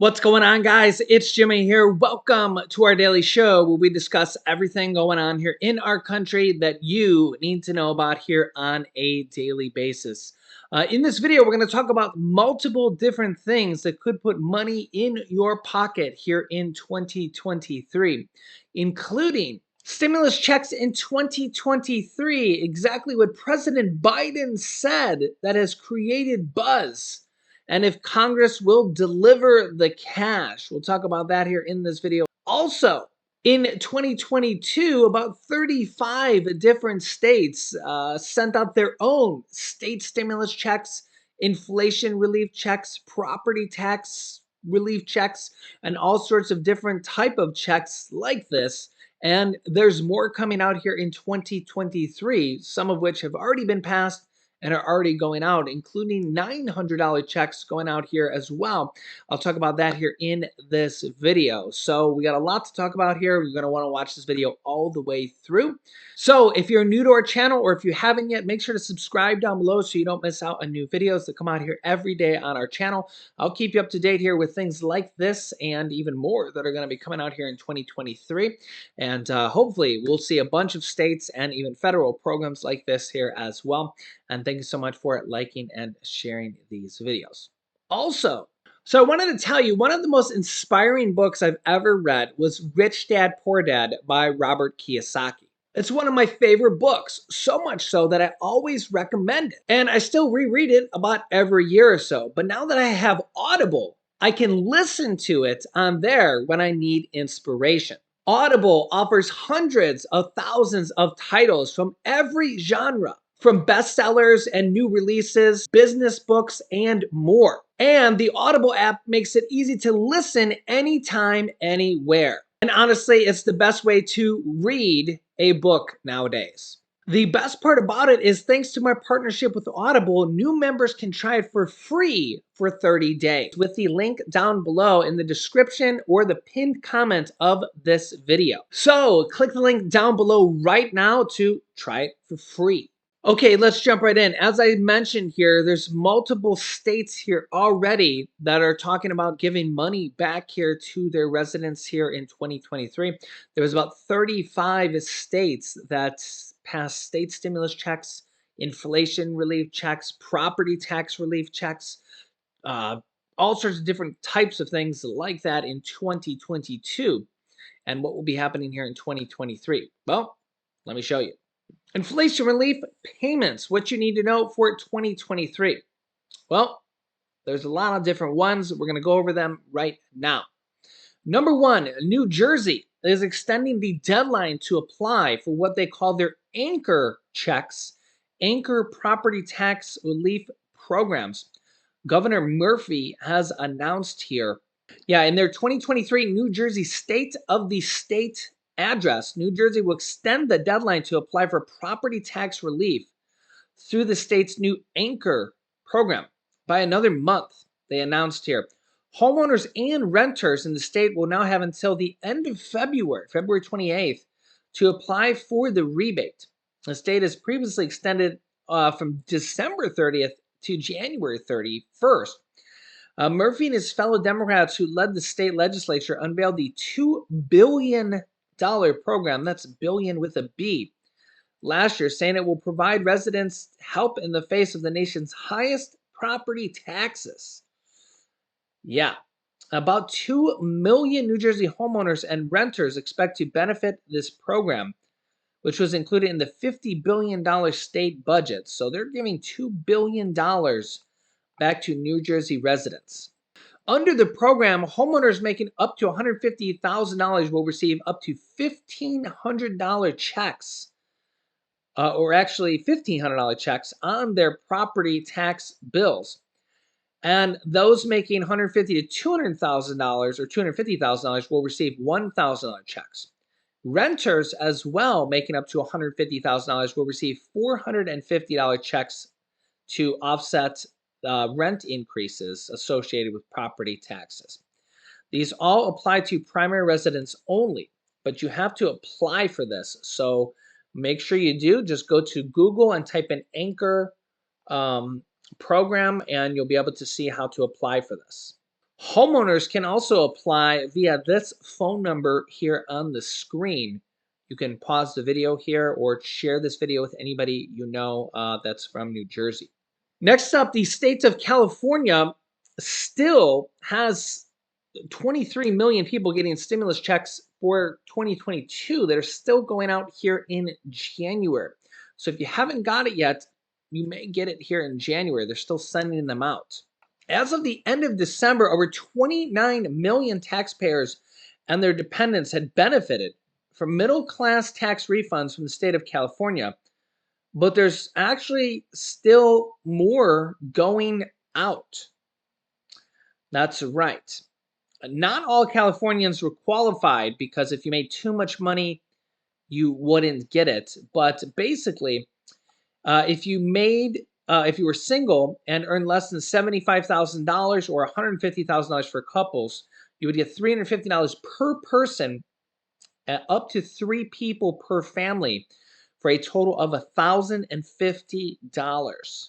What's going on, guys? It's Jimmy here. Welcome to our daily show where we discuss everything going on here in our country that you need to know about here on a daily basis. In this video, we're going to talk about multiple different things that could put money in your pocket here in 2023, including stimulus checks in 2023, exactly what President Biden said that has created buzz, and if Congress will deliver the cash. We'll talk about that here in this video. Also, in 2022, about 35 different states sent out their own state stimulus checks, inflation relief checks, property tax relief checks, and all sorts of different type of checks like this. And there's more coming out here in 2023, some of which have already been passed and are already going out, including $900 checks going out here as well. I'll talk about that here in this video. So we got a lot to talk about here. You're going to want to watch this video all the way through. So if you're new to our channel or if you haven't yet, make sure to subscribe down below so you don't miss out on new videos that come out here every day on our channel. I'll keep you up to date here with things like this and even more that are going to be coming out here in 2023. And hopefully we'll see a bunch of states and even federal programs like this here as well. And thank you so much for liking and sharing these videos. Also, so I wanted to tell you, one of the most inspiring books I've ever read was Rich Dad, Poor Dad by Robert Kiyosaki. It's one of my favorite books, so much so that I always recommend it. And I still reread it about every year or so. But now that I have Audible, I can listen to it on there when I need inspiration. Audible offers hundreds of thousands of titles from every genre, from bestsellers and new releases, business books, and more. And the Audible app makes it easy to listen anytime, anywhere. And honestly, it's the best way to read a book nowadays. The best part about it is, thanks to my partnership with Audible, new members can try it for free for 30 days with the link down below in the description or the pinned comment of this video. So click the link down below right now to try it for free. Okay, let's jump right in. As I mentioned here, there's multiple states here already that are talking about giving money back here to their residents here in 2023. There was about 35 states that passed state stimulus checks, inflation relief checks, property tax relief checks, all sorts of different types of things like that in 2022. And what will be happening here in 2023? Well, let me show you. Inflation relief payments, what you need to know for 2023. Well, there's a lot of different ones. We're going to go over them right now. Number one, New Jersey is extending the deadline to apply for what they call their anchor checks, anchor property tax relief programs. Governor Murphy has announced here. Yeah, in their 2023 New Jersey State of the State address, New Jersey will extend the deadline to apply for property tax relief through the state's new anchor program by another month, they announced here. Homeowners and renters in the state will now have until the end of February 28th, to apply for the rebate. The state has previously extended from December 30th to January 31st. Murphy and his fellow Democrats who led the state legislature unveiled the $2 billion program, that's billion with a B, last year, saying it will provide residents help in the face of the nation's highest property taxes. Yeah, about 2 million New Jersey homeowners and renters expect to benefit this program, which was included in the $50 billion state budget. So they're giving $2 billion back to New Jersey residents. Under the program, homeowners making up to $150,000 will receive up to $1,500 checks, or actually $1,500 checks on their property tax bills. And those making $150,000 to $200,000 or $250,000 will receive $1,000 checks. Renters as well, making up to $150,000, will receive $450 checks to offset rent increases associated with property taxes. These all apply to primary residents only, but you have to apply for this. So make sure you do. Just go to Google and type in Anchor program, and you'll be able to see how to apply for this. Homeowners can also apply via this phone number here on the screen. You can pause the video here or share this video with anybody you know that's from New Jersey. Next up, the state of California still has 23 million people getting stimulus checks for 2022 that are still going out here in January. So if you haven't got it yet, you may get it here in January. They're still sending them out. As of the end of December, over 29 million taxpayers and their dependents had benefited from middle class tax refunds from the state of California. But there's actually still more going out. That's right. Not all Californians were qualified because if you made too much money, you wouldn't get it. But basically, if you were single and earned less than $75,000 or $150,000 for couples, you would get $350 per person, up to 3 people per family, for a total of $1,050.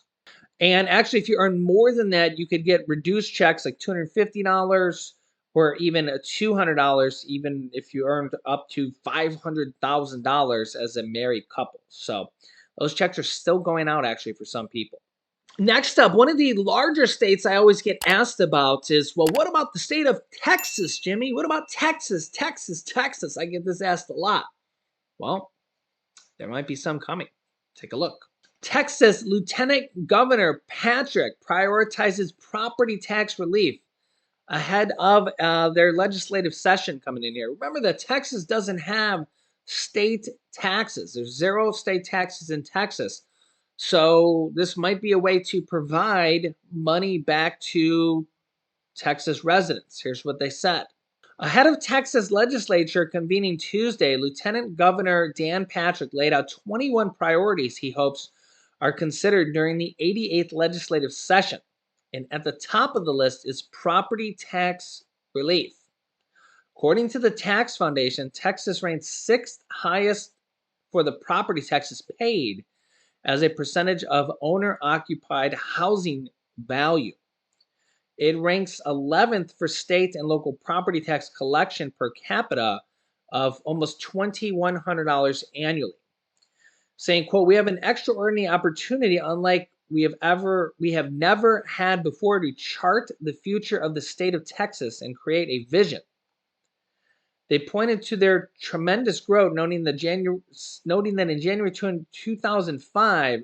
And actually, if you earn more than that, you could get reduced checks like $250 or even $200, even if you earned up to $500,000 as a married couple. So those checks are still going out actually for some people. Next up, one of the larger states I always get asked about is, well, what about the state of Texas, Jimmy? What about Texas, Texas, Texas? I get this asked a lot. Well, there might be some coming. Take a look. Texas Lieutenant Governor Patrick prioritizes property tax relief ahead of their legislative session coming in here. Remember that Texas doesn't have state taxes. There's 0 state taxes in Texas. So this might be a way to provide money back to Texas residents. Here's what they said. Ahead of Texas legislature convening Tuesday, Lieutenant Governor Dan Patrick laid out 21 priorities he hopes are considered during the 88th legislative session. And at the top of the list is property tax relief. According to the Tax Foundation, Texas ranks 6th highest for the property taxes paid as a percentage of owner-occupied housing value. It ranks 11th for state and local property tax collection per capita of almost $2,100 annually. Saying, quote, "We have an extraordinary opportunity unlike we have never had before to chart the future of the state of Texas and create a vision." They pointed to their tremendous growth, noting that in January 2005,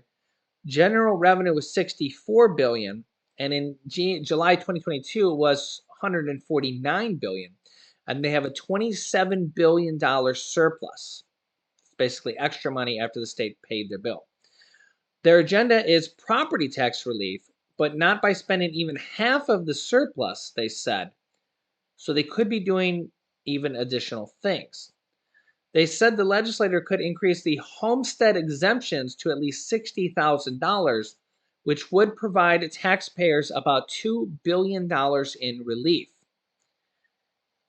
general revenue was $64 billion, and in July 2022 it was $149 billion, and they have a $27 billion surplus. It's basically extra money after the state paid their bill. Their agenda is property tax relief, but not by spending even half of the surplus, they said. So they could be doing even additional things. They said the legislator could increase the homestead exemptions to at least $60,000, which would provide taxpayers about $2 billion in relief.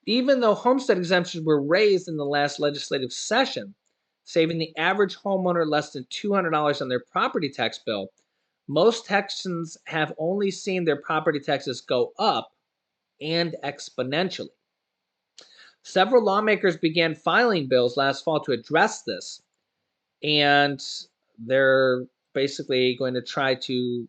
Even though homestead exemptions were raised in the last legislative session, saving the average homeowner less than $200 on their property tax bill, most Texans have only seen their property taxes go up, and exponentially. Several lawmakers began filing bills last fall to address this, and they're basically going to try to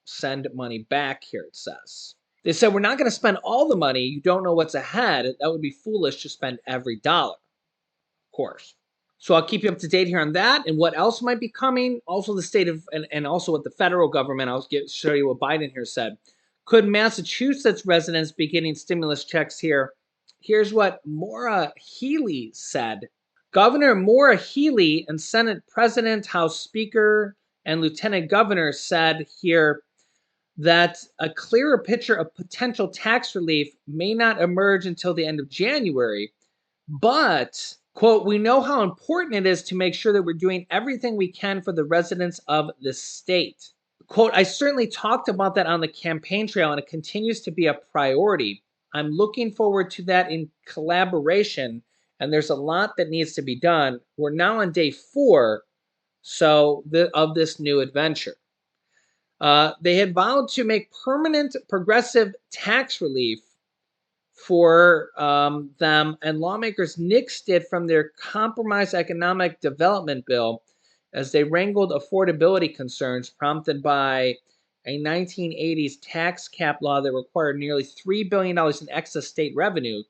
send money back here, it says. They said, we're not going to spend all the money. You don't know what's ahead. That would be foolish to spend every dollar, of course. So I'll keep you up to date here on that and what else might be coming. Also the state of, and also what the federal government, show you what Biden here said. Could Massachusetts residents be getting stimulus checks here? Here's what Maura Healey said. Governor Maura Healey and Senate President, House Speaker, and Lieutenant Governor said here that a clearer picture of potential tax relief may not emerge until the end of January, but, quote, "we know how important it is to make sure that we're doing everything we can for the residents of the state." Quote, "I certainly talked about that on the campaign trail, and it continues to be a priority. I'm looking forward to that in collaboration, and there's a lot that needs to be done. We're now on day 4 of this new adventure." They had vowed to make permanent progressive tax relief for them, and lawmakers nixed it from their compromise economic development bill as they wrangled affordability concerns prompted by a 1980s tax cap law that required nearly $3 billion in excess state revenue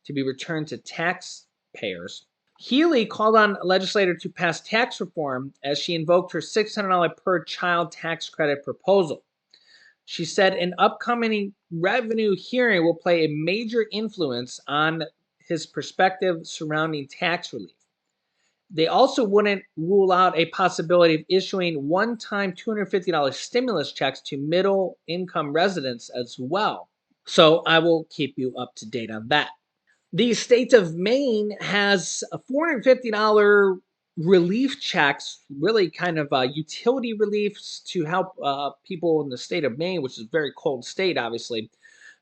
to be returned to taxpayers. Healy called on legislators to pass tax reform as she invoked her $600 per child tax credit proposal. She said an upcoming revenue hearing will play a major influence on his perspective surrounding tax relief. They also wouldn't rule out a possibility of issuing one-time $250 stimulus checks to middle income residents as well. So I will keep you up to date on that. The state of Maine has a $450 relief checks, really kind of utility reliefs to help people in the state of Maine, which is a very cold state, obviously,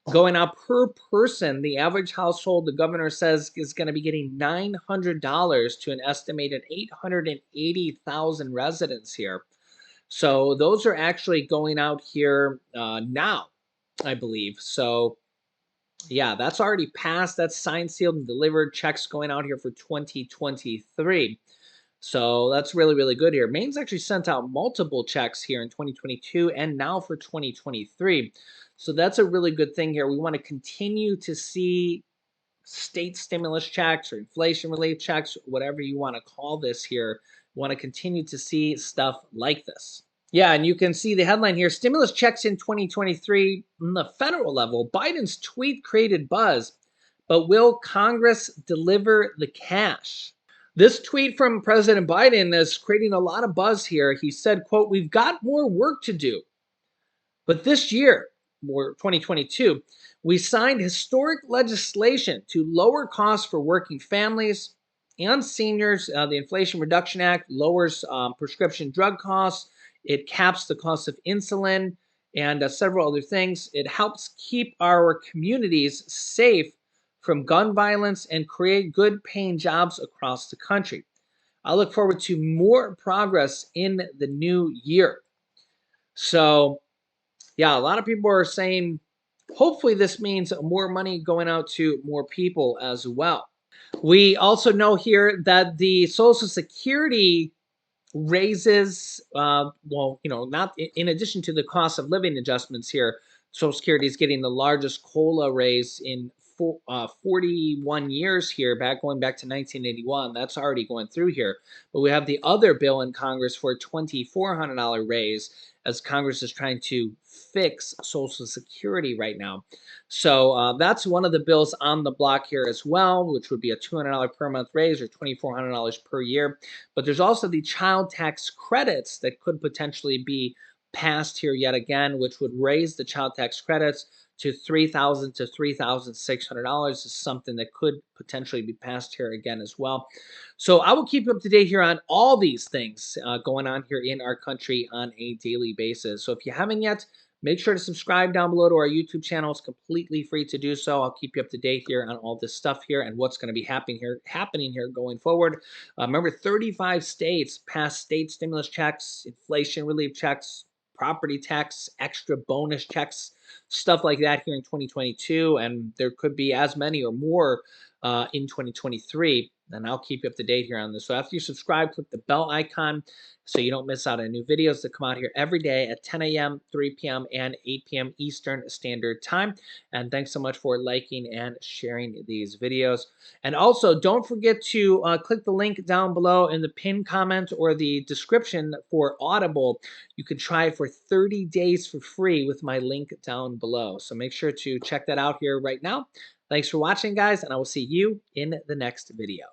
going out per person. The average household, the governor says, is going to be getting $900 to an estimated 880,000 residents here. So those are actually going out here now, I believe. So yeah, that's already passed. That's signed, sealed, and delivered. Checks going out here for 2023. So that's really, really good here. Maine's actually sent out multiple checks here in 2022 and now for 2023. So that's a really good thing here. We want to continue to see state stimulus checks or inflation relief checks, whatever you want to call this here. We want to continue to see stuff like this. Yeah, and you can see the headline here, stimulus checks in 2023 on the federal level. Biden's tweet created buzz, but will Congress deliver the cash? This tweet from President Biden is creating a lot of buzz here. He said, quote, "We've got more work to do, but this year, or 2022, we signed historic legislation to lower costs for working families and seniors. The Inflation Reduction Act lowers prescription drug costs. It caps the cost of insulin and several other things. It helps keep our communities safe from gun violence and create good paying jobs across the country. I look forward to more progress in the new year." So, yeah, a lot of people are saying hopefully this means more money going out to more people as well. We also know here that the Social Security raises, well, not in addition to the cost of living adjustments here, Social Security is getting the largest COLA raise in 41 years here, going back to 1981. That's already going through here. But we have the other bill in Congress for a $2,400 raise as Congress is trying to fix Social Security right now. So that's one of the bills on the block here as well, which would be a $200 per month raise or $2,400 per year. But there's also the child tax credits that could potentially be passed here yet again, which would raise the child tax credits to $3,000 to $3,600 is something that could potentially be passed here again as well. So I will keep you up to date here on all these things going on here in our country on a daily basis. So if you haven't yet, make sure to subscribe down below to our YouTube channel. It's completely free to do so. I'll keep you up to date here on all this stuff here and what's going to be happening here going forward. Remember, 35 states passed state stimulus checks, inflation relief checks, property tax, extra bonus checks, stuff like that here in 2022. And there could be as many or more in 2023. And I'll keep you up to date here on this. So after you subscribe, click the bell icon so you don't miss out on new videos that come out here every day at 10 a.m., 3 p.m., and 8 p.m. Eastern Standard Time. And thanks so much for liking and sharing these videos. And also, don't forget to click the link down below in the pinned comment or the description for Audible. You can try it for 30 days for free with my link down below. So make sure to check that out here right now. Thanks for watching, guys, and I will see you in the next video.